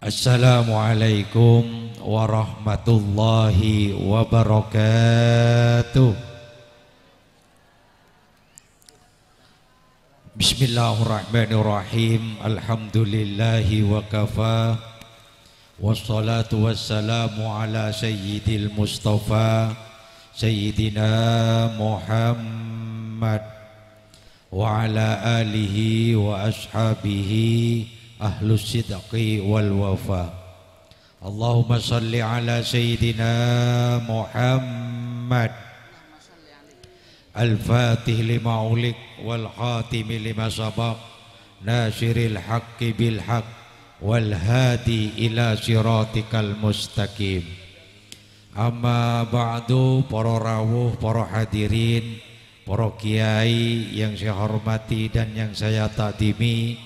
Assalamualaikum warahmatullahi wabarakatuh. Bismillahirrahmanirrahim. Alhamdulillahi wa kafa. Wassalatu wassalamu ala sayyidil mustafa Sayyidina Muhammad wa ala alihi wa ashabihi ahlus sidqi wal wafa. Allahumma salli ala sayyidina Muhammad al-fatih lima ulik wal khatimi lima sabaq nasiril haqqi bil haqq wal hadi ila siratikal mustaqim. Amma ba'du, para rawuh, para hadirin, para kiai yang saya hormati dan yang saya takdimi,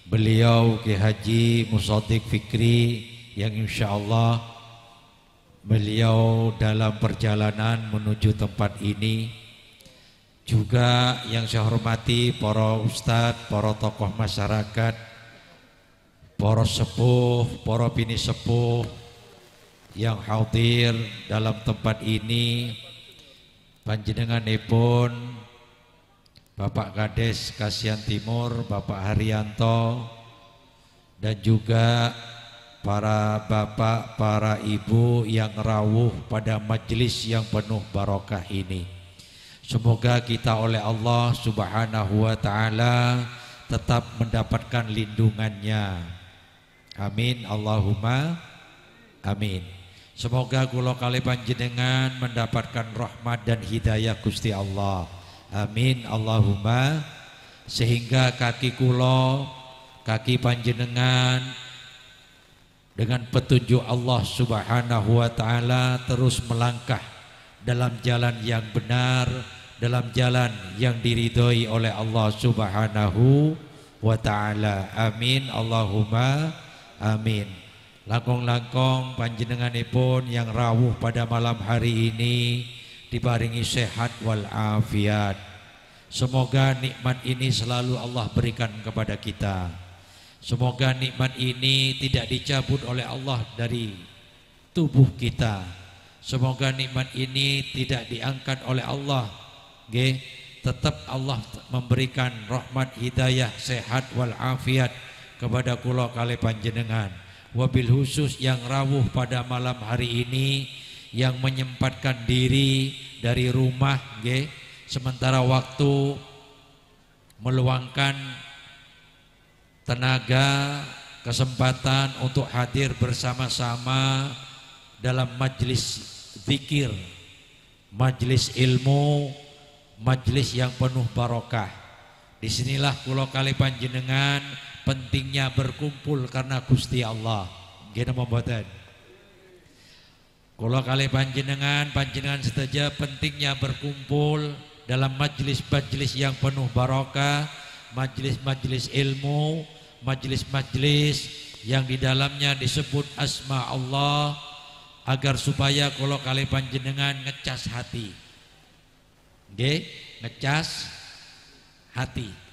beliau Ki Haji Mushaddiq Fikri yang insyaallah beliau dalam perjalanan menuju tempat ini. Juga yang saya hormati para ustadz, para tokoh masyarakat, para sepuh, para bini sepuh yang hadir dalam tempat ini. Panjenenganipun Bapak Kades Kasihan Timur, Bapak Haryanto, dan juga para bapak, para ibu yang rawuh pada majelis yang penuh barokah ini. Semoga kita oleh Allah Subhanahu wa ta'ala tetap mendapatkan lindungannya. Amin, Allahumma amin. Semoga kula kali panjenengan mendapatkan rahmat dan hidayah Gusti Allah. Amin, Allahumma. Sehingga kaki kulo, kaki panjenengan dengan petunjuk Allah Subhanahu wa ta'ala terus melangkah dalam jalan yang benar, dalam jalan yang diridhoi oleh Allah Subhanahu wa ta'ala. Amin, Allahumma amin. Langkong-langkong panjenenganipun yang rawuh pada malam hari ini diparingi sehat wal afiat. Semoga nikmat ini selalu Allah berikan kepada kita. Semoga nikmat ini tidak dicabut oleh Allah dari tubuh kita. Semoga nikmat ini tidak diangkat oleh Allah. Tetap Allah memberikan rahmat, hidayah, sehat wal afiat kepada kula kali panjenengan. Wabil khusus yang rawuh pada malam hari ini, yang menyempatkan diri dari rumah, sementara waktu meluangkan tenaga, kesempatan untuk hadir bersama-sama dalam majlis zikir, majlis ilmu, majlis yang penuh barokah. Disinilah kula kali panjenengan pentingnya berkumpul karena Gusti Allah. Gini membuatan kula kali panjenengan saja pentingnya berkumpul dalam majlis-majlis yang penuh barokah, majlis-majlis ilmu, majlis-majlis yang di dalamnya disebut asma Allah, agar supaya kula kali panjenengan ngecas hati. Ngecas hati.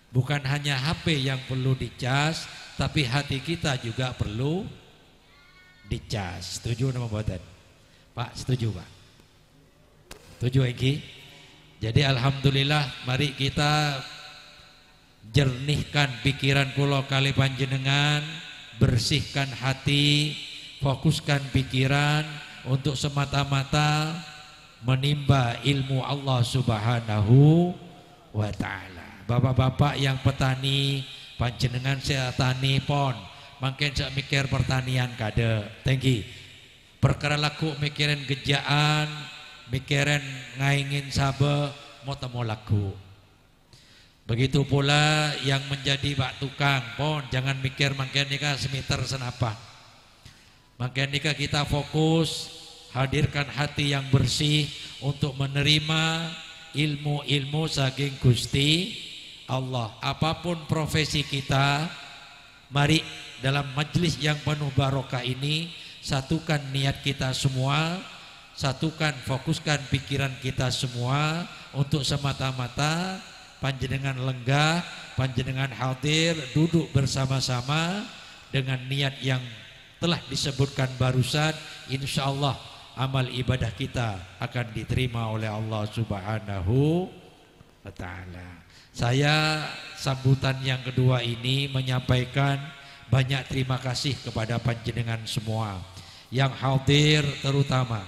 Bukan hanya HP yang perlu dicas, tapi hati kita juga perlu dicas. Setuju nama buatan? Pak, setuju Pak? Setuju Eki? Jadi alhamdulillah, mari kita jernihkan pikiran kula kali panjenengan, bersihkan hati, fokuskan pikiran untuk semata-mata menimba ilmu Allah Subhanahu wa ta'ala. Bapak-bapak yang petani, panjenengan saya tani pon, makin saya mikir pertanian kade, tinggi. Perkara laku mikirin gejaan, mikirin ngaingin sabe, mau temu laku. Begitu pula yang menjadi bak tukang pon, jangan mikir makin nikah semiter senapa. Makin nikah kita fokus, hadirkan hati yang bersih untuk menerima ilmu-ilmu saking Gusti Allah. Apapun profesi kita, mari dalam majlis yang penuh barokah ini satukan niat kita semua, satukan, fokuskan pikiran kita semua untuk semata-mata panjenengan lenggah, panjenengan hadir, duduk bersama-sama dengan niat yang telah disebutkan barusan, insya Allah amal ibadah kita akan diterima oleh Allah Subhanahu wa Ta'ala. Saya sambutan yang kedua ini menyampaikan banyak terima kasih kepada panjenengan semua yang hadir, terutama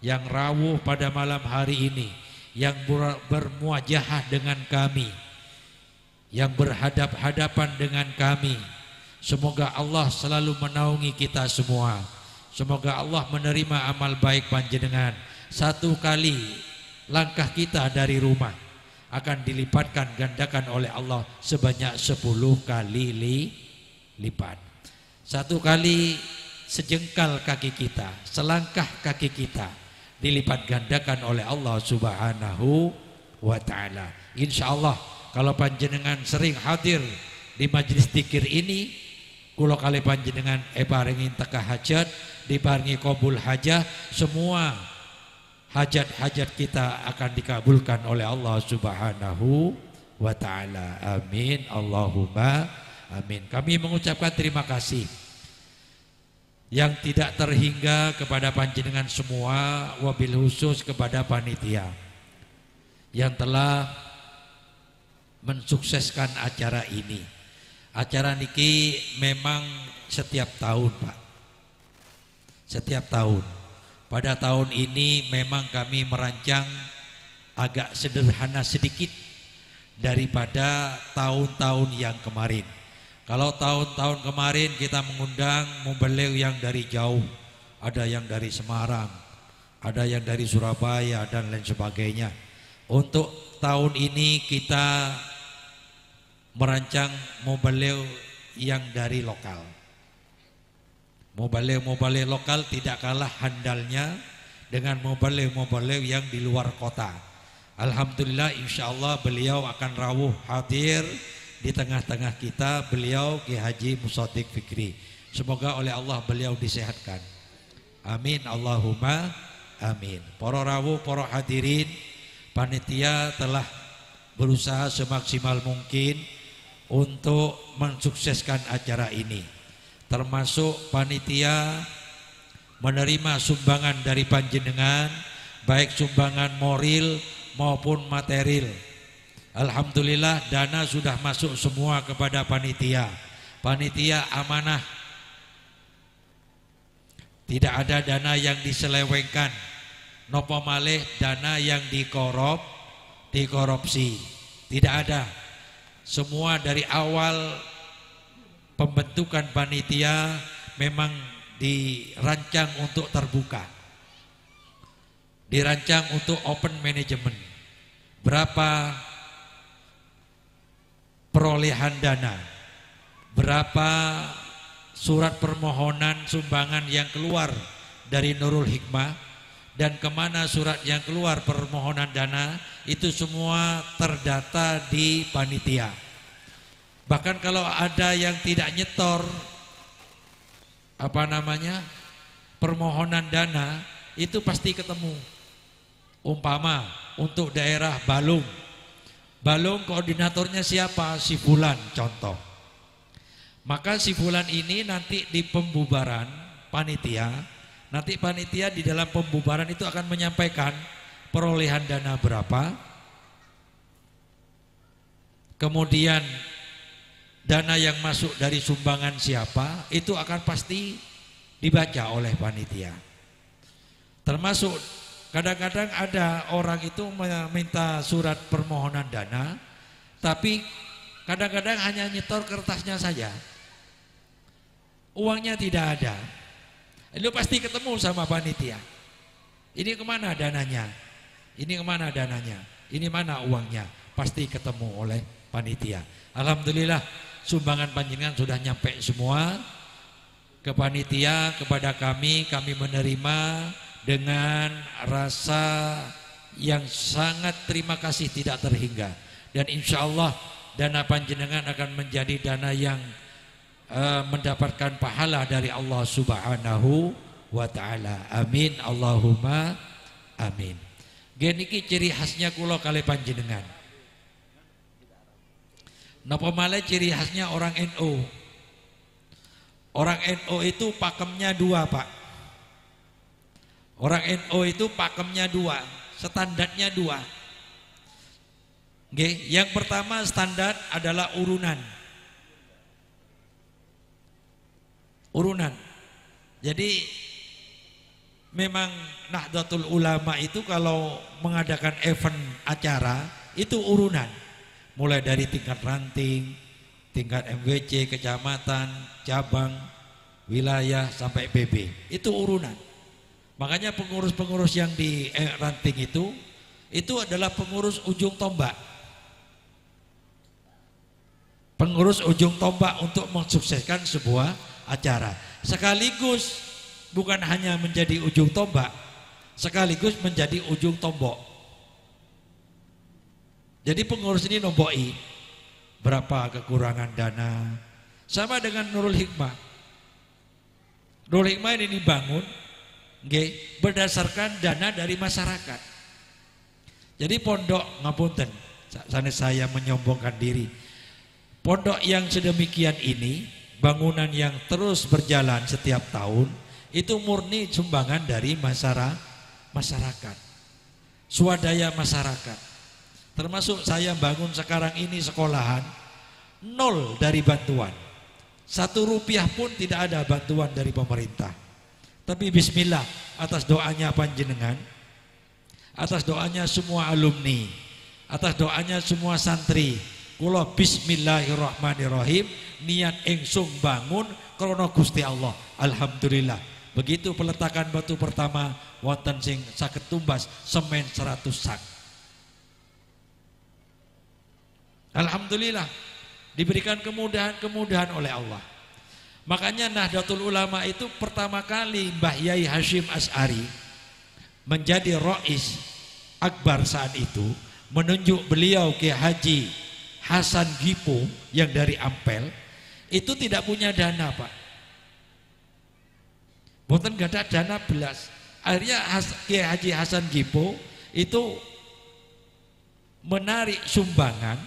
yang rawuh pada malam hari ini, yang bermuajahah dengan kami, yang berhadap-hadapan dengan kami. Semoga Allah selalu menaungi kita semua. Semoga Allah menerima amal baik panjenengan. Satu kali langkah kita dari rumah akan dilipatkan gandakan oleh Allah sebanyak 10 kali lipat. Satu kali sejengkal kaki kita, selangkah kaki kita dilipat gandakan oleh Allah Subhanahu wa Ta'ala. Insya Allah kalau panjenengan sering hadir di majlis dzikir ini, kula kali panjenengan paringi teka hajat, diparingi qabul hajat, semua hajat-hajat kita akan dikabulkan oleh Allah Subhanahu wa Ta'ala. Amin, Allahumma amin. Kami mengucapkan terima kasih yang tidak terhingga kepada panjenengan semua, wabil khusus kepada panitia yang telah mensukseskan acara ini. Acara niki memang setiap tahun, Pak. Setiap tahun. Pada tahun ini memang kami merancang agak sederhana sedikit daripada tahun-tahun yang kemarin. Kalau tahun-tahun kemarin kita mengundang mubalik yang dari jauh, ada yang dari Semarang, ada yang dari Surabaya dan lain sebagainya. Untuk tahun ini kita merancang mubalik yang dari lokal. Mubalik lokal tidak kalah handalnya dengan mubalik yang di luar kota. Alhamdulillah, insya Allah beliau akan rawuh hadir di tengah-tengah kita, beliau Ki Haji Mushadiq Fikri. Semoga oleh Allah beliau disehatkan. Amin, Allahumma amin. Para rawuh, para hadirin, panitia telah berusaha semaksimal mungkin untuk mensukseskan acara ini. Termasuk panitia menerima sumbangan dari panjenengan, baik sumbangan moral maupun material. Alhamdulillah dana sudah masuk semua kepada panitia. Panitia amanah. Tidak ada dana yang diselewengkan. Nopo malih dana yang dikorupsi. Tidak ada. Semua dari awal pembentukan panitia memang dirancang untuk terbuka. Dirancang untuk open management. Berapa perolehan dana, berapa surat permohonan sumbangan yang keluar dari Nurul Hikmah, dan kemana surat yang keluar permohonan dana, itu semua terdata di panitia. Bahkan kalau ada yang tidak nyetor permohonan dana, itu pasti ketemu. Umpama untuk daerah Balung koordinatornya siapa? Si Fulan contoh. Maka si Fulan ini nanti di pembubaran panitia, nanti panitia di dalam pembubaran itu akan menyampaikan perolehan dana berapa, kemudian dana yang masuk dari sumbangan siapa, itu akan pasti dibaca oleh panitia. Termasuk kadang-kadang ada orang itu meminta surat permohonan dana, tapi kadang-kadang hanya nyetor kertasnya saja, uangnya tidak ada. Itu pasti ketemu sama panitia. Ini kemana dananya? Ini kemana dananya? Ini mana uangnya? Pasti ketemu oleh panitia. Alhamdulillah sumbangan panjenengan sudah nyampe semua ke panitia, kepada kami menerima dengan rasa yang sangat terima kasih tidak terhingga. Dan insya Allah dana panjenengan akan menjadi dana yang mendapatkan pahala dari Allah Subhanahu wa Ta'ala. Amin, Allahumma amin. Geniki ciri khasnya kula kali panjenengan. Napa malih ciri khasnya orang NU. Orang NU itu pakemnya dua, Pak. Orang NU itu pakemnya dua, standarnya dua. Oke, yang pertama standar adalah urunan. Urunan. Jadi memang Nahdlatul Ulama itu kalau mengadakan event acara itu urunan. Mulai dari tingkat ranting, tingkat MWC, kecamatan, cabang, wilayah sampai PB. Itu urunan. Makanya pengurus-pengurus yang di ranting itu adalah pengurus ujung tombak. Pengurus ujung tombak untuk mensukseskan sebuah acara. Sekaligus bukan hanya menjadi ujung tombak, sekaligus menjadi ujung tombok. Jadi pengurus ini nomboi berapa kekurangan dana. Sama dengan Nurul Hikmah. Nurul Hikmah ini dibangun berdasarkan dana dari masyarakat. Jadi pondok, ngapunten, saya menyombongkan diri. Pondok yang sedemikian ini, bangunan yang terus berjalan setiap tahun, itu murni sumbangan dari masyarakat. Swadaya masyarakat. Termasuk saya bangun sekarang ini sekolahan, nol dari bantuan. 1 rupiah pun tidak ada bantuan dari pemerintah. Tapi bismillah, atas doanya panjenengan, atas doanya semua alumni, atas doanya semua santri, kula bismillahirrahmanirrahim niat ingsun bangun krana Gusti Allah. Alhamdulillah. Begitu peletakan batu pertama wonten sing saged tumbas semen 100 sak. Alhamdulillah diberikan kemudahan-kemudahan oleh Allah. Makanya Nahdlatul Ulama itu pertama kali Mbah Yai Hashim Asy'ari menjadi Rais Akbar saat itu, menunjuk beliau ke Haji Hasan Gipo yang dari Ampel, itu tidak punya dana, Pak. Mboten gak ada dana belas. Akhirnya Kiai Haji Hasan Gipo itu menarik sumbangan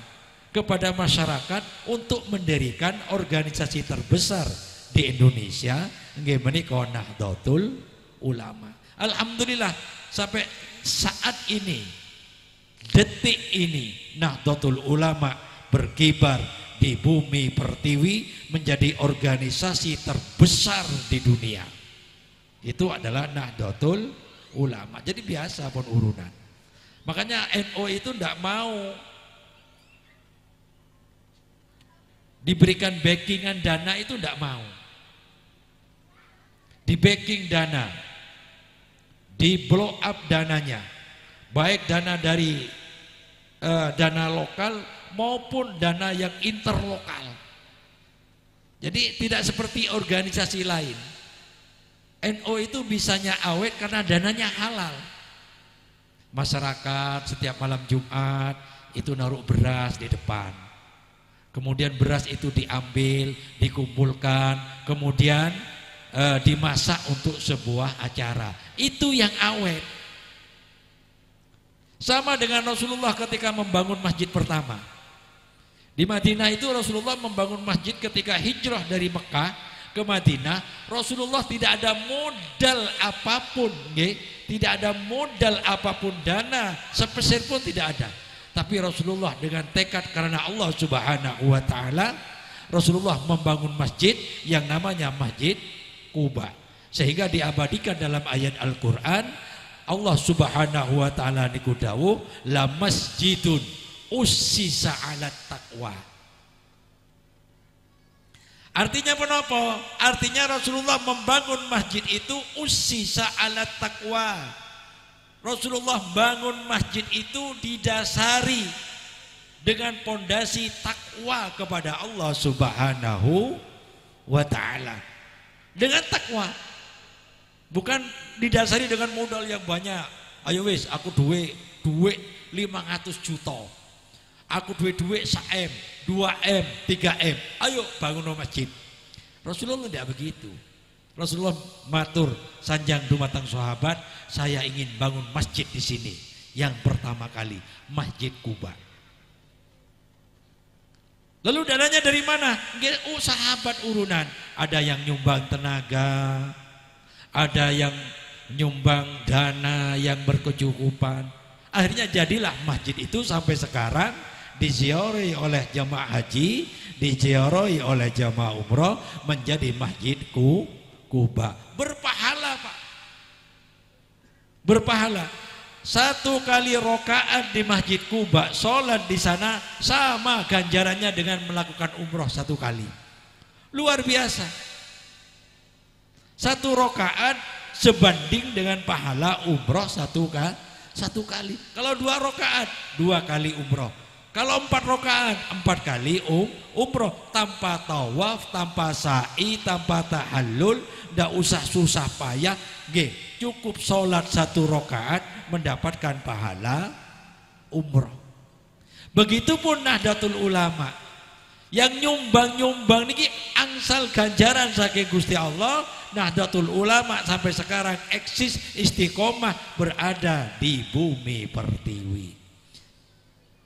kepada masyarakat untuk mendirikan organisasi terbesar di Indonesia, nggih menika Nahdlatul Ulama. Alhamdulillah sampai saat ini, detik ini, Nahdlatul Ulama berkibar di bumi pertiwi menjadi organisasi terbesar di dunia. Itu adalah Nahdlatul Ulama. Jadi biasa pun urunan. Makanya NU itu tidak mau diberikan backingan dana, itu tidak mau. Di backing dana, di blow up dananya, baik dana dari dana lokal maupun dana yang interlokal. Jadi tidak seperti organisasi lain. NU itu bisanya awet karena dananya halal. Masyarakat setiap malam Jumat itu naruh beras di depan. Kemudian beras itu diambil, dikumpulkan, kemudian dimasak untuk sebuah acara. Itu yang awet. Sama dengan Rasulullah ketika membangun masjid pertama. Di Madinah itu Rasulullah membangun masjid ketika hijrah dari Mekah ke Madinah. Rasulullah tidak ada modal apapun, tidak ada modal apapun, dana sepeser pun tidak ada. Tapi Rasulullah dengan tekad karena Allah Subhanahu wa taala, Rasulullah membangun masjid yang namanya Masjid Quba. Sehingga diabadikan dalam ayat Al-Qur'an, Allah Subhanahu wa taala niku dawuh, la masjidun ussisa 'alat taqwa. Artinya menapa? Artinya Rasulullah membangun masjid itu ussisa 'alat taqwa. Rasulullah bangun masjid itu didasari dengan pondasi takwa kepada Allah Subhanahu wa taala. Dengan takwa. Bukan didasari dengan modal yang banyak. Ayo wis aku duwe 500 juta. Aku duwe 1M, 2M, 3M. Ayo bangun masjid. Rasulullah tidak begitu. Rasulullah matur sanjang dumateng sahabat, saya ingin bangun masjid di sini. Yang pertama kali Masjid Quba. Lalu dananya dari mana? Oh, sahabat urunan. Ada yang nyumbang tenaga, ada yang nyumbang dana yang berkecukupan. Akhirnya jadilah masjid itu sampai sekarang diziarahi oleh jamaah haji, diziarahi oleh jamaah umroh, menjadi masjid Kuba. Berpahala, Pak. Berpahala. 1 kali rokaat di Masjid Kuba, sholat di sana sama ganjarannya dengan melakukan umroh 1 kali. Luar biasa. 1 rokaat sebanding dengan pahala umroh 1 kali. Kalau 2 rokaat 2 kali umroh. Kalau 4 rokaat 4 kali umroh, tanpa tawaf, tanpa sa'i, tanpa tahallul, tidak usah susah payah. Cukup sholat 1 rokaat mendapatkan pahala umroh. Begitupun Nahdlatul Ulama yang nyumbang niki angsal ganjaran saking Gusti Allah. Nahdlatul Ulama sampai sekarang eksis istiqomah berada di bumi pertiwi.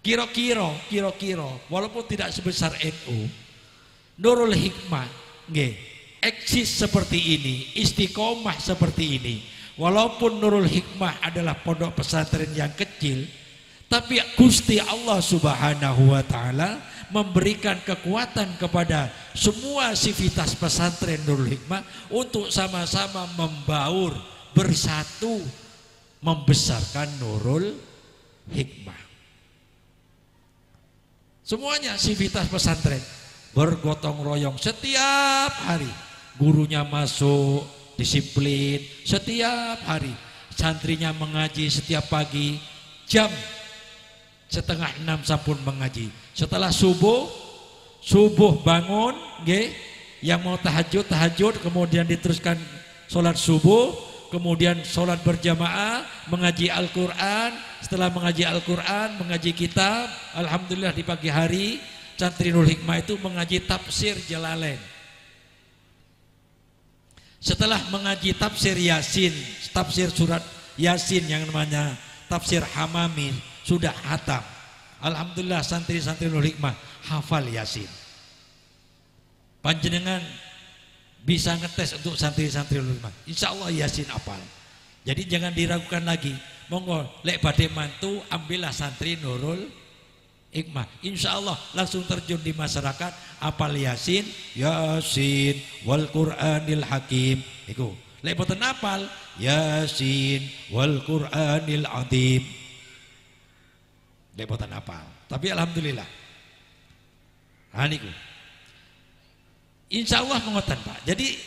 Kira-kira walaupun tidak sebesar NU, Nurul Hikmah eksis seperti ini, istiqomah seperti ini. Walaupun Nurul Hikmah adalah pondok pesantren yang kecil, tapi Gusti Allah Subhanahu wa taala memberikan kekuatan kepada semua sivitas pesantren Nurul Hikmah untuk sama-sama membaur, bersatu membesarkan Nurul Hikmah. Semuanya sivitas pesantren bergotong royong setiap hari. Gurunya masuk, disiplin setiap hari. Santrinya mengaji setiap pagi jam 5:30 sampun mengaji. Setelah subuh bangun, yang mau tahajud, kemudian diteruskan sholat subuh, kemudian sholat berjamaah, mengaji Al-Quran. Setelah mengaji Al-Quran, mengaji kitab, alhamdulillah di pagi hari santri Nurul Hikmah itu mengaji tafsir Jalalain. Setelah mengaji tafsir Yasin, tafsir surat Yasin yang namanya tafsir Hamami sudah hatam. Alhamdulillah santri-santri Nurul Hikmah hafal Yasin. Panjenengan bisa ngetes untuk santri-santri Nurul Hikmah. Insya Allah Yasin hafal. Jadi jangan diragukan lagi. Monggo lek badhe mantu ambillah santri Nurul Hikmah. Insya Allah langsung terjun di masyarakat, apal Yasin wal Qur'anil Hakim. Iku lek boten apal Yasin wal Qur'anil Azim. Lek boten apal. Tapi alhamdulillah. Niku. Insya Allah mengotan, Pak. Jadi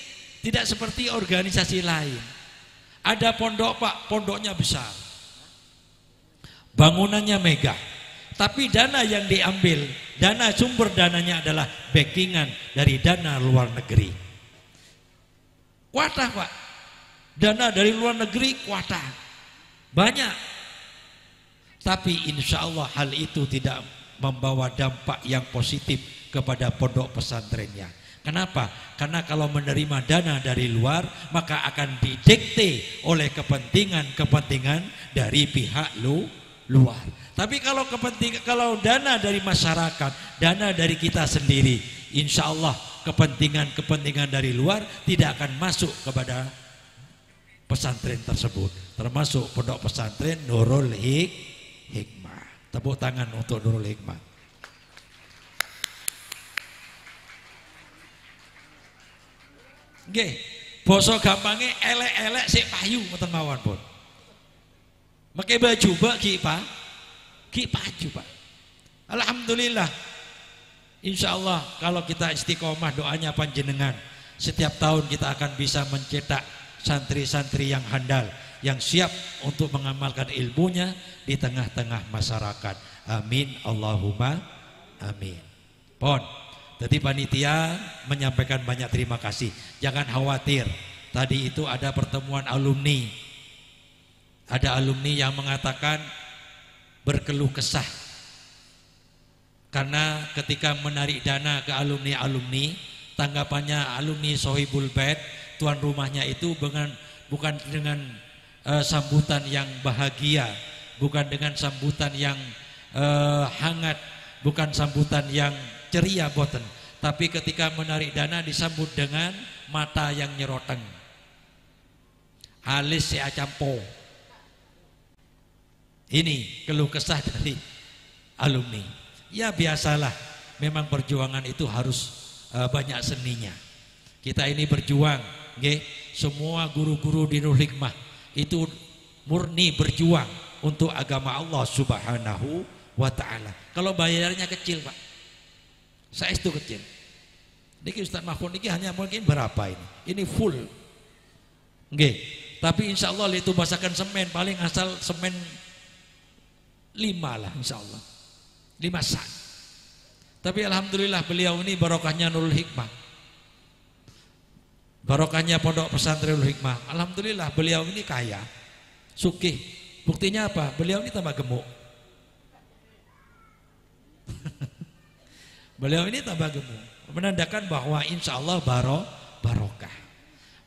tidak seperti organisasi lain. Ada pondok, Pak, pondoknya besar. Bangunannya megah. Tapi dana yang diambil, dana sumber dananya adalah backingan dari dana luar negeri. Kuatah, Pak. Dana dari luar negeri kuatah. Banyak. Tapi insya Allah hal itu tidak membawa dampak yang positif kepada pondok pesantrennya. Kenapa? Karena kalau menerima dana dari luar, maka akan didikte oleh kepentingan dari pihak luar. Tapi kalau dana dari masyarakat, dana dari kita sendiri, insya Allah kepentingan dari luar tidak akan masuk kepada pesantren tersebut, termasuk pondok pesantren Nurul Hikmah. Tepuk tangan untuk Nurul Hikmah. Nggih, basa gampange elek-elek sik payu mboten mawon, Pun. Pakai baju Pak Ki paju, Pak. Alhamdulillah. Insya Allah kalau kita istiqomah doanya panjenengan, setiap tahun kita akan bisa mencetak santri-santri yang handal, yang siap untuk mengamalkan ilmunya di tengah-tengah masyarakat. Amin Allahumma amin. Pon. Jadi panitia menyampaikan banyak terima kasih. Jangan khawatir. Tadi itu ada pertemuan alumni. Ada alumni yang mengatakan berkeluh kesah karena ketika menarik dana ke alumni, tanggapannya alumni Sohibul Bait, tuan rumahnya itu bukan dengan sambutan yang bahagia, bukan dengan sambutan yang hangat, bukan sambutan yang ceria boten. Tapi ketika menarik dana disambut dengan mata yang nyeroteng, alis si acampo. Ini keluh kesah dari alumni. Ya biasalah, memang perjuangan itu harus banyak seninya. Kita ini berjuang, nggih. Semua guru-guru di Nurul Hikmah itu murni berjuang untuk agama Allah Subhanahu wa ta'ala. Kalau bayarnya kecil, Pak, saya itu kecil. Niki Ustaz Mahfud niki hanya mungkin berapa ini? Ini full, nggih. Tapi insya Allah itu masakan semen paling asal semen 5 lah, insya Allah 5 sak. Tapi alhamdulillah beliau ini barokahnya Nurul Hikmah, barokahnya Pondok Pesantren Nurul Hikmah. Alhamdulillah beliau ini kaya, sugih. Buktinya apa? Beliau ini tambah gemuk. Beliau ini tambah gemuk, menandakan bahwa insya Allah barokah.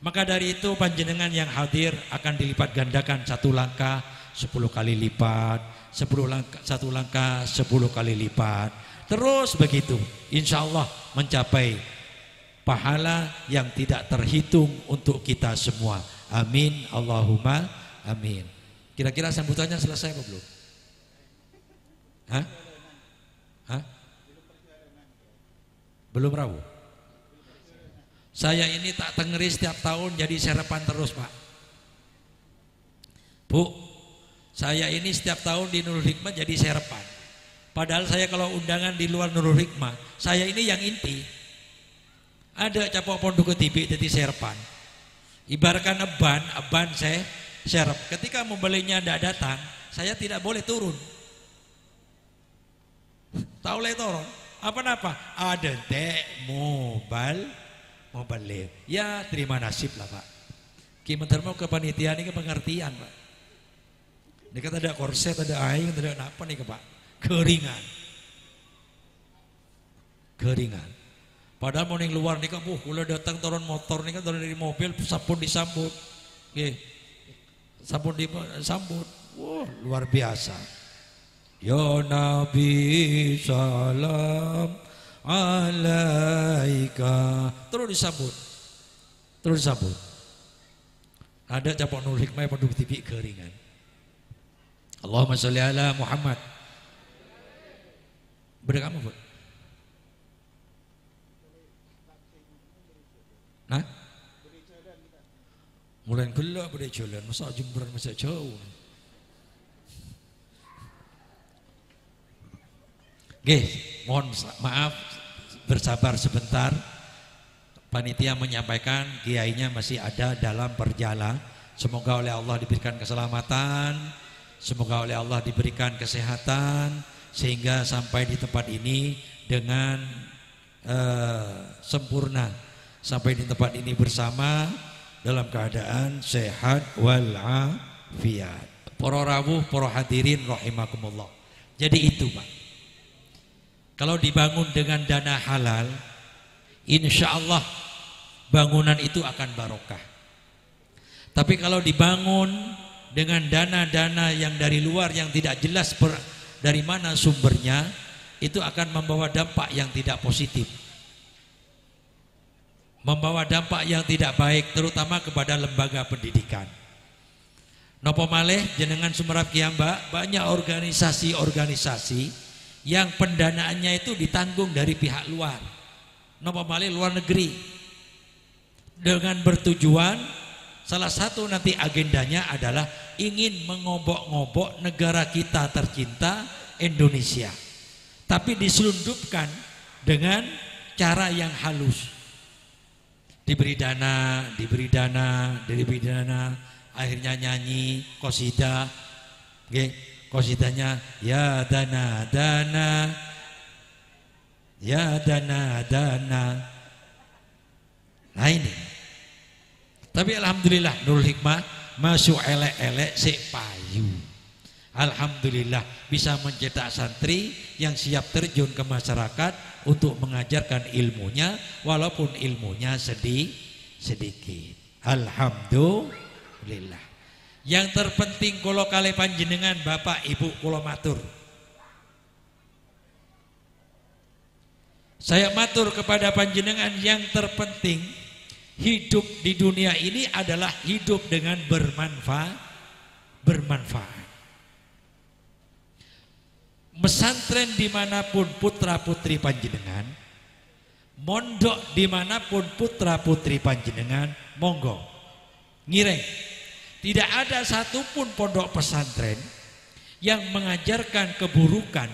Maka dari itu panjenengan yang hadir akan dilipat gandakan 1 langkah 10 kali lipat, 1 langkah 10 kali lipat. Terus begitu, insya Allah mencapai pahala yang tidak terhitung untuk kita semua. Amin, Allahumma amin. Kira-kira sambutannya selesai apa belum? Hah? Hah? Belum Rabu. Saya ini tak tengeri setiap tahun jadi serapan terus, Pak. Bu, saya ini setiap tahun di Nurul Hikmah jadi serapan. Padahal saya kalau undangan di luar Nurul Hikmah, saya ini yang inti. Ada capok pondok TV jadi serapan. Ibaratkan eban saya serep. Ketika membelinya tidak datang, saya tidak boleh turun. Tahu le turun. Apa-apa? Ada mobile ya terima nasib lah, Pak. Kimentar mau ke panitia ini ke pengertian, Pak. Ini kata ada korset, ada air, ada apa nih, Pak? Keringan. Padahal mau ning luar nih kan, kalau datang turun motor nih kan, turun dari mobil, sabun disambut, sabun disambut, luar biasa. Ya Nabi salam alaika, terus disambut. Ada capok Nurul Hikmah penduduk TV keringan. Allahumma sholli ala Muhammad. Beda kamu, Bu? Nah, mulai gelap beda jalan, masa jemburan masa jauh. Mohon maaf, bersabar sebentar. Panitia menyampaikan kiainya masih ada dalam perjalanan. Semoga oleh Allah diberikan keselamatan, semoga oleh Allah diberikan kesehatan, sehingga sampai di tempat ini dengan sempurna, sampai di tempat ini bersama dalam keadaan sehat walafiat. Para rawuh, para hadirin rahimakumullah. Jadi itu, Pak. Kalau dibangun dengan dana halal, insya Allah bangunan itu akan barokah. Tapi kalau dibangun dengan dana-dana yang dari luar yang tidak jelas dari mana sumbernya, itu akan membawa dampak yang tidak positif, membawa dampak yang tidak baik, terutama kepada lembaga pendidikan. Nopo malih jenengan sumerap kiambak, banyak organisasi-organisasi yang pendanaannya itu ditanggung dari pihak luar, nopo malih luar negeri, dengan bertujuan salah satu nanti agendanya adalah ingin mengobok-ngobok negara kita tercinta Indonesia, tapi diselundupkan dengan cara yang halus. Diberi dana, akhirnya nyanyi qasidah, qasidahnya ya dana, ya dana. Nah ini. Tapi alhamdulillah Nurul Hikmah masuk elek-elek sik payu. Alhamdulillah bisa mencetak santri yang siap terjun ke masyarakat untuk mengajarkan ilmunya, walaupun ilmunya sedikit. Alhamdulillah. Yang terpenting kula kalih panjenengan Bapak Ibu kula matur, Saya matur kepada panjenengan, yang terpenting hidup di dunia ini adalah hidup dengan bermanfaat. Mesantren dimanapun putra putri panjenengan, mondok dimanapun putra putri panjenengan, monggo ngireng. Tidak ada satupun pondok pesantren yang mengajarkan keburukan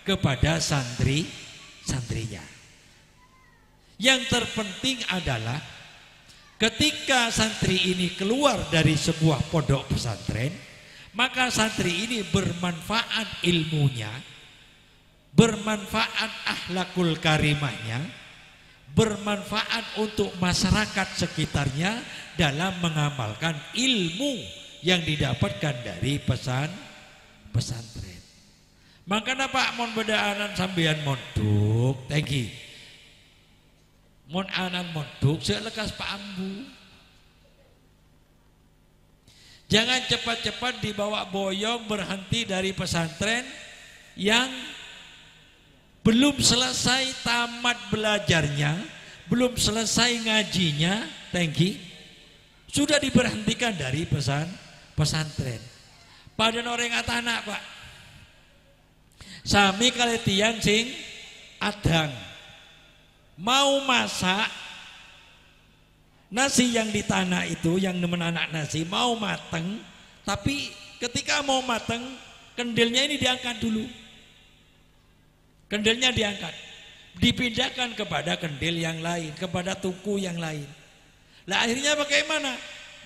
kepada santrinya. Yang terpenting adalah ketika santri ini keluar dari sebuah pondok pesantren, maka santri ini bermanfaat ilmunya, bermanfaat akhlakul karimahnya, bermanfaat untuk masyarakat sekitarnya dalam mengamalkan ilmu yang didapatkan dari pesantren. Makanya Pak mon bedaanan sambian monduk, thank you. Mon anan monduk selekas Pak Ambu. Jangan cepat-cepat dibawa boyong berhenti dari pesantren yang belum selesai tamat belajarnya, belum selesai ngajinya, thank you, sudah diberhentikan dari pesantren. Pada orang anak Pak, sami kali tiang sing adang mau masak nasi yang di tanah itu, yang nemen anak nasi mau mateng, tapi ketika mau mateng kendilnya ini diangkat dulu. Kendilnya diangkat, dipindahkan kepada kendil yang lain, kepada tungku yang lain. Lah akhirnya bagaimana?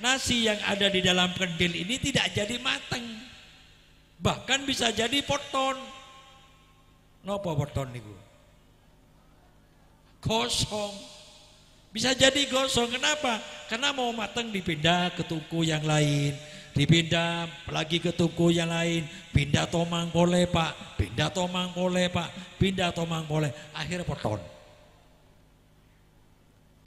Nasi yang ada di dalam kendil ini tidak jadi mateng, bahkan bisa jadi poton. Nopo poton niku? Gosong. Bisa jadi gosong. Kenapa? Karena mau mateng dipindah ke tungku yang lain, dipindah lagi ke tungku yang lain, pindah tomang boleh Pak, pindah tomang boleh Pak, pindah tomang boleh, akhirnya poton.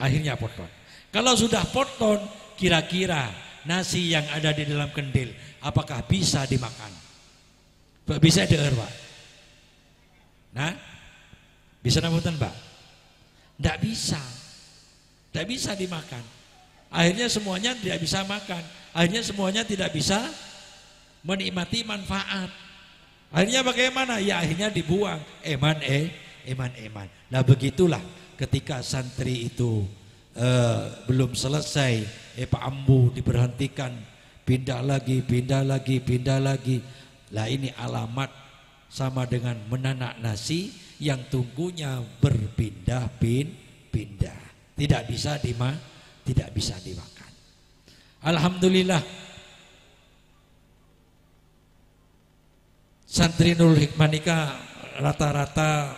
Akhirnya poton. Kalau sudah poton, kira-kira nasi yang ada di dalam kendil apakah bisa dimakan? Bisa deer Pak? Nah, bisa namutan Pak? Tidak bisa. Tidak bisa dimakan. Akhirnya semuanya tidak bisa makan. Akhirnya semuanya tidak bisa menikmati manfaat. Akhirnya bagaimana? Ya akhirnya dibuang. Eman. Nah begitulah ketika santri itu belum selesai, Pak Ambu diberhentikan, pindah lagi. Lah ini alamat sama dengan menanak nasi yang tungkunya berpindah-pindah. Tidak bisa dimakan. Alhamdulillah santri Nurul Hikmanika rata-rata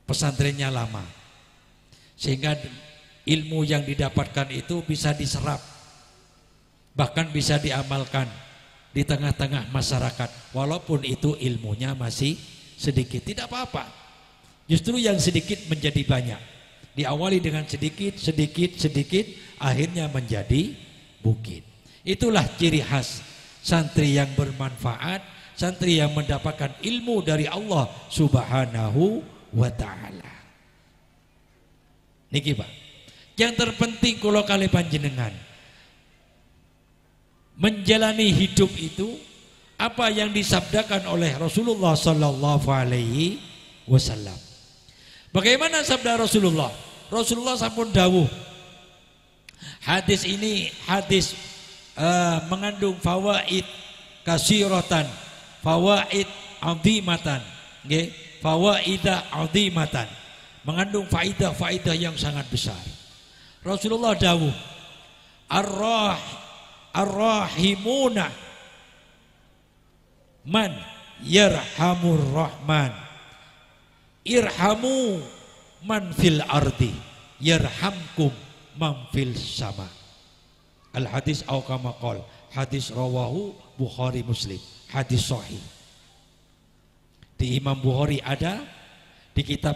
pesantrennya lama, sehingga ilmu yang didapatkan itu bisa diserap, bahkan bisa diamalkan di tengah-tengah masyarakat, walaupun itu ilmunya masih sedikit. Tidak apa-apa, justru yang sedikit menjadi banyak. Diawali dengan sedikit, akhirnya menjadi bukit. Itulah ciri khas santri yang bermanfaat, santri yang mendapatkan ilmu dari Allah Subhanahu wa ta'ala. Niki Pak, yang terpenting kalau kali panjenengan menjalani hidup itu apa yang disabdakan oleh Rasulullah sallallahu alaihi wasallam. Bagaimana sabda Rasulullah? Rasulullah sampun dawuh. Hadis ini hadis mengandung fawaid kasiratan, fawaid azimatan, nggih, fawaidah azimatan. Mengandung faidah-faidah yang sangat besar. Rasulullah dawuh, Ar-rahimuna man yarhamur rahman, irhamu man fil ardi yarhamkum man fil sama. Al hadis au kama qol, hadis rawahu Bukhari Muslim, hadis sahih. Di Imam Bukhari ada, di kitab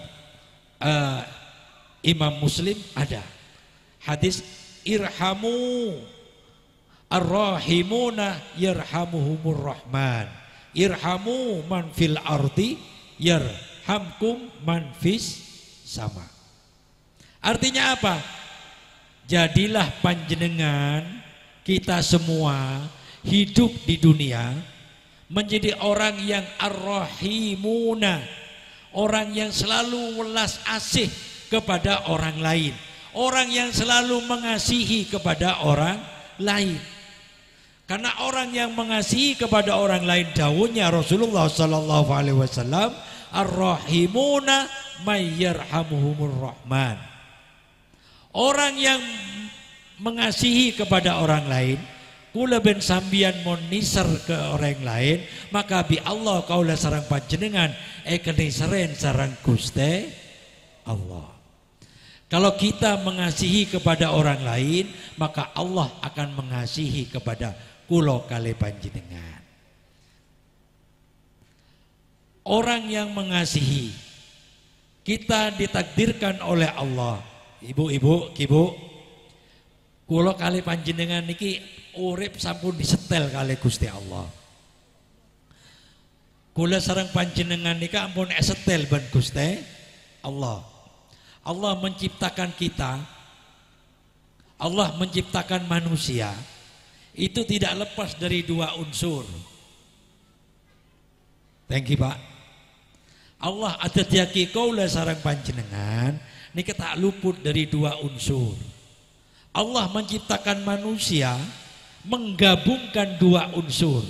Imam Muslim ada hadis irhamu ar-rahimuna yarhamuhumur rahman, irhamu man fil ardi yarhamkum man fis sama. Artinya apa? Jadilah panjenengan kita semua hidup di dunia menjadi orang yang ar-rahimuna, orang yang selalu welas asih kepada orang lain, orang yang selalu mengasihi kepada orang lain. Karena orang yang mengasihi kepada orang lain, dawuhnya Rasulullah sallallahu alaihi wasallam, ar-rahimuna may yarhamuhumur rahman. Orang yang mengasihi kepada orang lain, kula ben sambian moniser ke orang lain, maka bi Allah kaula sareng panjenengan keniseren sareng Gusti Allah. Kalau kita mengasihi kepada orang lain, maka Allah akan mengasihi kepada kula kali panjenengan. Orang yang mengasihi, kita ditakdirkan oleh Allah. Ibu-ibu, kibu, kula kali panjenengan niki urip sampun disetel kali Gusti Allah. Kula sareng panjenengan nika ampun setel ben Gusti Allah. Allah menciptakan kita, Allah menciptakan manusia, itu tidak lepas dari dua unsur. Thank you Pak. Allah ada tiaki kaula sareng panjenengan niki tak luput dari dua unsur. Allah menciptakan manusia menggabungkan dua unsur.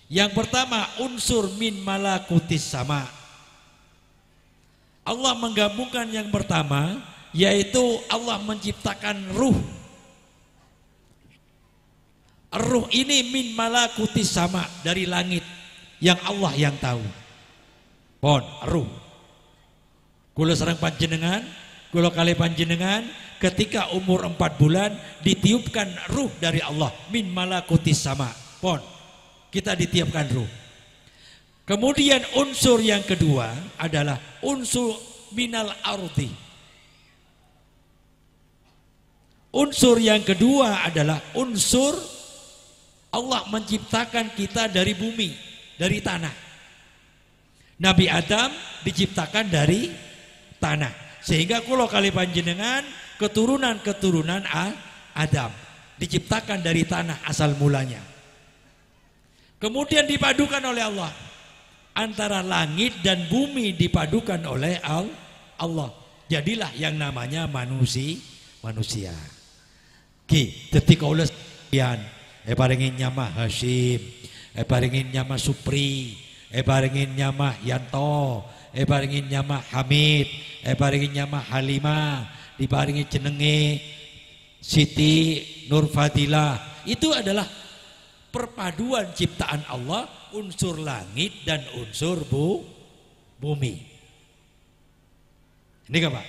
Yang pertama unsur min malakutis sama. Allah menggabungkan yang pertama, yaitu Allah menciptakan ruh. Ruh ini min malakutis sama, dari langit, yang Allah yang tahu. Pon, ruh. Kula sareng panjenengan, kula kali panjenengan, ketika umur 4 bulan ditiupkan ruh dari Allah, min malakutis sama. Pon, kita ditiupkan ruh. Kemudian unsur yang kedua adalah unsur minal ardi. Unsur yang kedua adalah unsur Allah menciptakan kita dari bumi, dari tanah. Nabi Adam diciptakan dari tanah. Sehingga kula kali panjenengan keturunan-keturunan Adam diciptakan dari tanah asal mulanya. Kemudian dipadukan oleh Allah. Antara langit dan bumi dipadukan oleh Allah. Jadilah yang namanya manusia. Ki, detik kaula sekalian, paringin nyama Hashim, paringin nyama Supri, paringin nyama Yanto, paringin nyama Hamid, paringin nyama Halimah, diparingi jenenge Siti Nurfadilah. Itu adalah perpaduan ciptaan Allah, unsur langit dan unsur bumi. Ini kan Pak?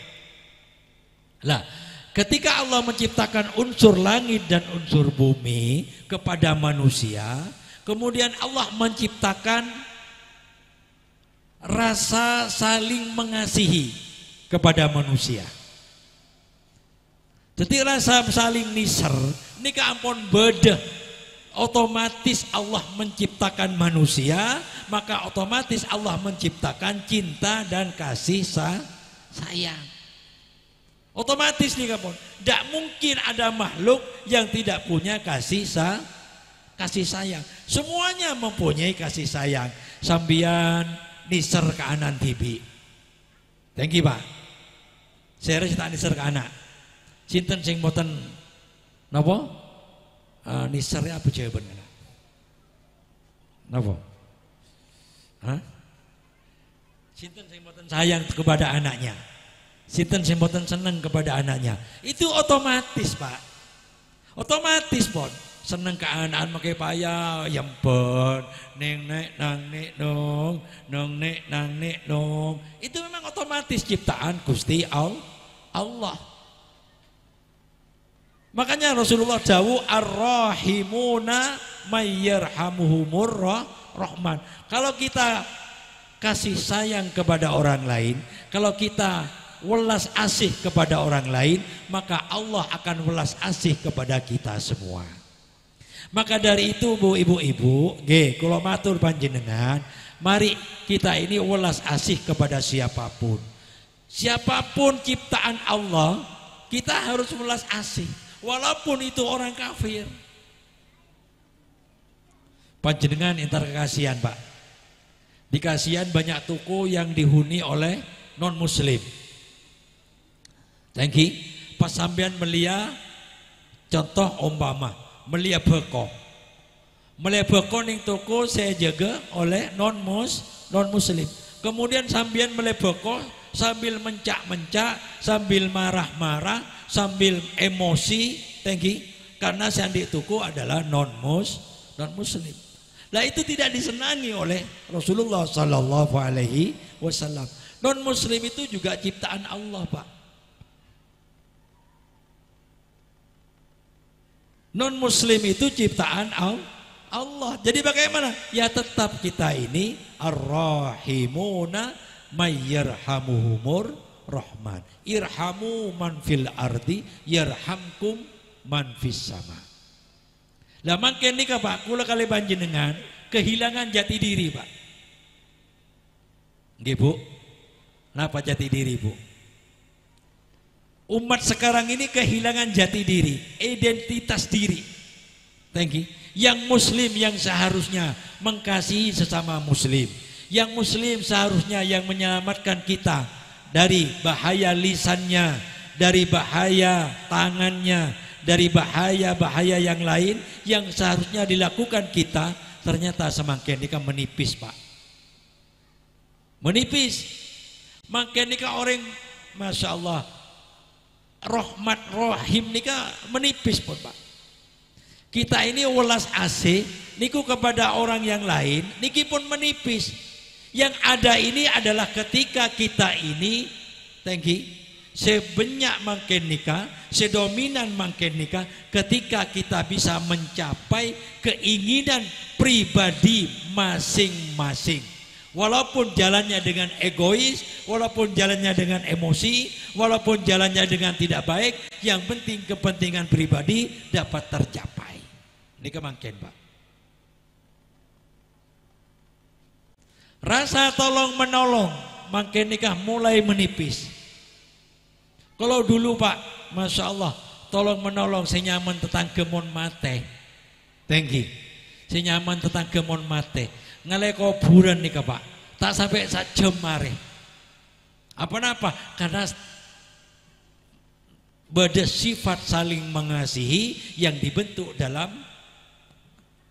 Lah, ketika Allah menciptakan unsur langit dan unsur bumi kepada manusia, kemudian Allah menciptakan rasa saling mengasihi kepada manusia. Jadi rasa saling niser, ini ampun beda. Otomatis Allah menciptakan manusia, maka otomatis Allah menciptakan cinta dan kasih sayang. Otomatis nih kamu, tidak mungkin ada makhluk yang tidak punya kasih sayang. Semuanya mempunyai kasih sayang. Sambian niser ke anan tibi. Thank you Pak. Saya tak niser ke anak. Sinten sing boten napa? Nisernya apa jawabannya? Napa? Hah? Sinten sing boten sayang kepada anaknya? Sinten sing boten seneng kepada anaknya? Itu otomatis Pak. Otomatis pon. Seneng ke anak makai payah yempon, neng nek nang nek nong, nong nek nang nek nong. Itu memang otomatis ciptaan Gusti Allah. Makanya Rasulullah jauh ar-rahimuna mayyarhamuhumur rahman. Kalau kita kasih sayang kepada orang lain, kalau kita welas asih kepada orang lain, maka Allah akan welas asih kepada kita semua. Maka dari itu Bu ibu-ibu, nggih kula matur panjenengan, Mari kita ini welas asih kepada siapapun. Siapapun ciptaan Allah, kita harus welas asih. Walaupun itu orang kafir. Panjenengan entar kekasihan Pak. Di kasihan banyak toko yang dihuni oleh non muslim. Thank you. Pas sampean melia, contoh umpama melia beko. Melia beko ning toko saya jaga oleh non muslim. Kemudian sampean melia beko sambil mencak-mencak, sambil marah-marah, sambil emosi, thank you. Karena yang di toko adalah non muslim. Nah itu tidak disenangi oleh Rasulullah Sallallahu Alaihi Wasallam. Non muslim itu juga ciptaan Allah Pak. Non muslim itu ciptaan Allah. Jadi bagaimana? Ya tetap kita ini ar-rahimuna mayyarhamuhumur rahman. Irhamu man fil ardi yarhamkum man fis sama. Lah mangke nika Pak, kula kali panjenengan kehilangan jati diri Pak. Nggih Bu. Napa jati diri Bu? Umat sekarang ini kehilangan jati diri, identitas diri. Thank you. Yang muslim yang seharusnya mengasihi sesama muslim. Yang muslim seharusnya yang menyelamatkan kita dari bahaya lisannya, dari bahaya tangannya, dari bahaya-bahaya yang lain yang seharusnya dilakukan kita, ternyata semakin nikah menipis Pak. Menipis. Makin nikah orang Masya Allah rahmat rahim nikah menipis pun Pak. Kita ini welas asih niku kepada orang yang lain niki pun menipis. Yang ada ini adalah ketika kita ini thank you, sebanyak makin nikah, sedominan makin nikah, ketika kita bisa mencapai keinginan pribadi masing-masing. Walaupun jalannya dengan egois, walaupun jalannya dengan emosi, walaupun jalannya dengan tidak baik, yang penting kepentingan pribadi dapat tercapai. Ini kemangkin Pak. Rasa tolong menolong makin nikah mulai menipis. Kalau dulu Pak, Masya Allah, tolong menolong senyaman tetanggemon mate. Thank you. Senyaman tetanggemon mate. Ngalai kuburan nih Pak, tak sampai sak jam mare. Apa-apa? Karena ada sifat saling mengasihi yang dibentuk dalam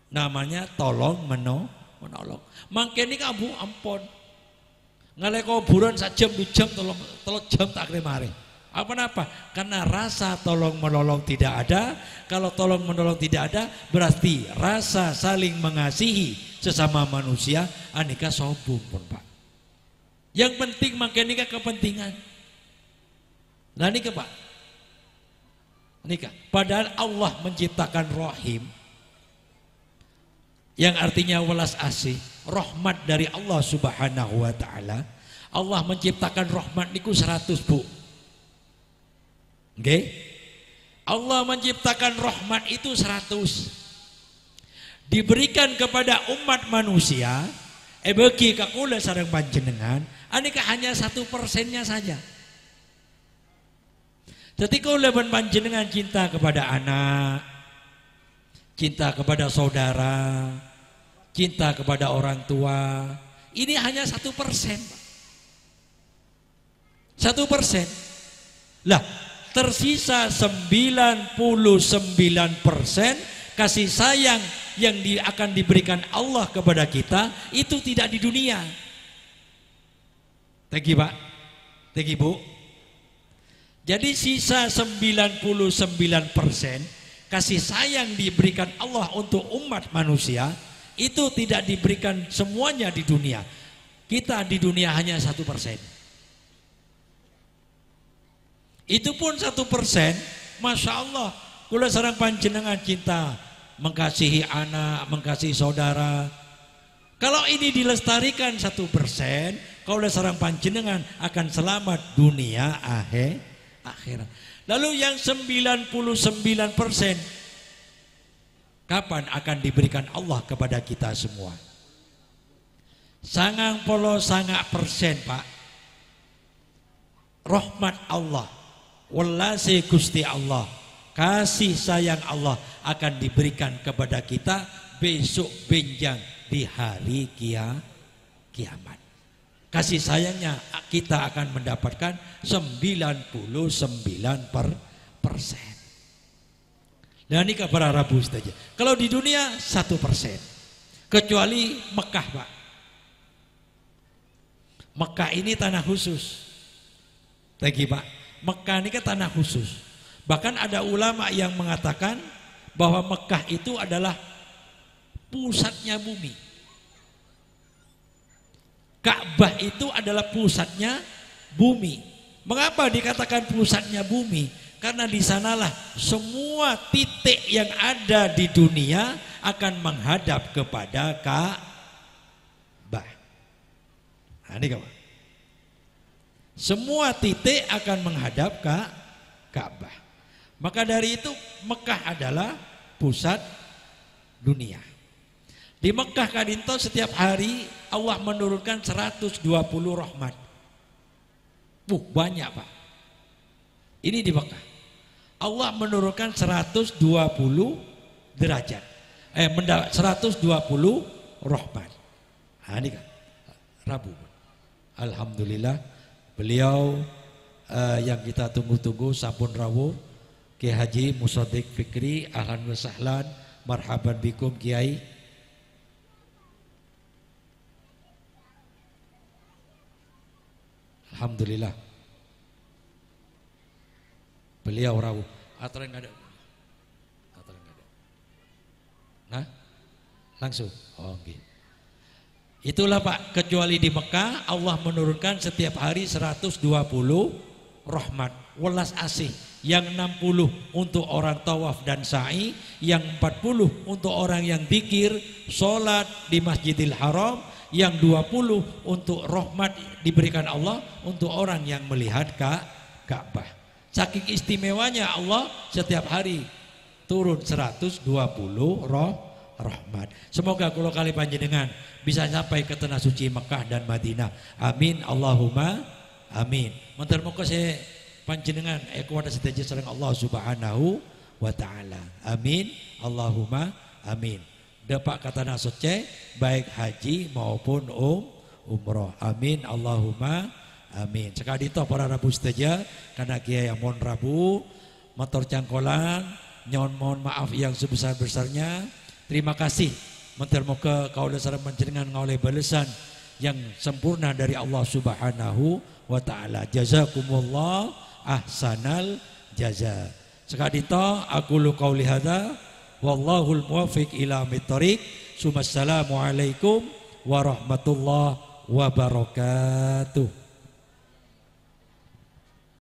namanya tolong menolong. Mangken ini kamu ampun. Ngalai kuburan sak jam 2 jam tolong jam tak mare. Apa-apa? Karena rasa tolong menolong tidak ada. Kalau tolong menolong tidak ada, berarti rasa saling mengasihi sesama manusia anika sobung pun Pak. Yang penting makin nikah kepentingan. Nah nikah Pak. Nikah. Padahal Allah menciptakan rahim yang artinya welas asih, rahmat dari Allah Subhanahu wa taala. Allah menciptakan rahmat niku 100 Bu. Okay? Allah menciptakan rahmat itu 100 diberikan kepada umat manusia bagi kakula sareng panjenengan anika hanya 1%-nya saja. Jadi kalau panjenengan cinta kepada anak, cinta kepada saudara, cinta kepada orang tua, ini hanya 1%. 1%. Lah tersisa 99% kasih sayang yang akan diberikan Allah kepada kita itu tidak di dunia. Thank you Pak. Thank you Bu. Jadi sisa 99% kasih sayang diberikan Allah untuk umat manusia itu tidak diberikan semuanya di dunia. Kita di dunia hanya 1%. Itu pun 1%, Masya Allah, kula sareng panjenengan cinta, mengasihi anak, mengasihi saudara. Kalau ini dilestarikan 1%, kula sareng panjenengan akan selamat dunia akhirat. Lalu yang 99%, kapan akan diberikan Allah kepada kita semua? 90% Pak. Rahmat Allah, welase Gusti Allah, kasih sayang Allah akan diberikan kepada kita besok benjang di hari kiamat. Kasih sayangnya kita akan mendapatkan 99%. Nah ini kabar Rabu saja. Kalau di dunia 1%. Kecuali Mekah Pak. Mekah ini tanah khusus. Lagi Pak, Mekah ini kan tanah khusus. Bahkan ada ulama yang mengatakan bahwa Mekah itu adalah pusatnya bumi. Ka'bah itu adalah pusatnya bumi. Mengapa dikatakan pusatnya bumi? Karena di sanalah semua titik yang ada di dunia akan menghadap kepada Ka'bah. Nah, ini kawan. Semua titik akan menghadap ke Ka'bah. Maka dari itu Mekah adalah pusat dunia. Di Mekah Kadinto setiap hari Allah menurunkan 120 rahmat. Banyak Pak. Ini di Mekah. Allah menurunkan 120 derajat. 120 rahmat. Nah, ini kan Rabu. Alhamdulillah beliau yang kita tunggu-tunggu sampun rawuh Kiai Haji Musaddiq Fikri, ahlan wa sahlan, marhaban bikum Kiai. Alhamdulillah beliau rawuh. Aturan nggak ada. Nah, langsung. Oh, gitu. Itulah Pak, kecuali di Mekah Allah menurunkan setiap hari 120 rahmat, welas asih, yang 60 untuk orang tawaf dan sa'i, yang 40 untuk orang yang zikir, sholat di Masjidil Haram, yang 20 untuk rahmat diberikan Allah untuk orang yang melihat Ka'bah. Saking istimewanya Allah setiap hari turun 120 rahmat. Semoga kula kali panjenengan bisa sampai ke tanah suci Mekah dan Madinah. Amin Allahumma amin. Muga-muga saya panjenengan kuwata sedaja sareng Allah Subhanahu wa taala. Amin Allahumma amin. Dapat kata nasoce baik haji maupun umroh. Amin Allahumma amin. Sekali itu para Rabu sedaja karena Kiai yang mohon Rabu motor cangkolan nyon mohon maaf yang sebesar-besarnya. Terima kasih. Muga kaula sareng panjenengan ngoleh balasan yang sempurna dari Allah Subhanahu wa taala. Jazakumullah ahsanal jaza. Sekadito aku lu qauli hadza wallahul muwaffiq ila mitthariq. Assalamualaikum warahmatullahi wabarakatuh.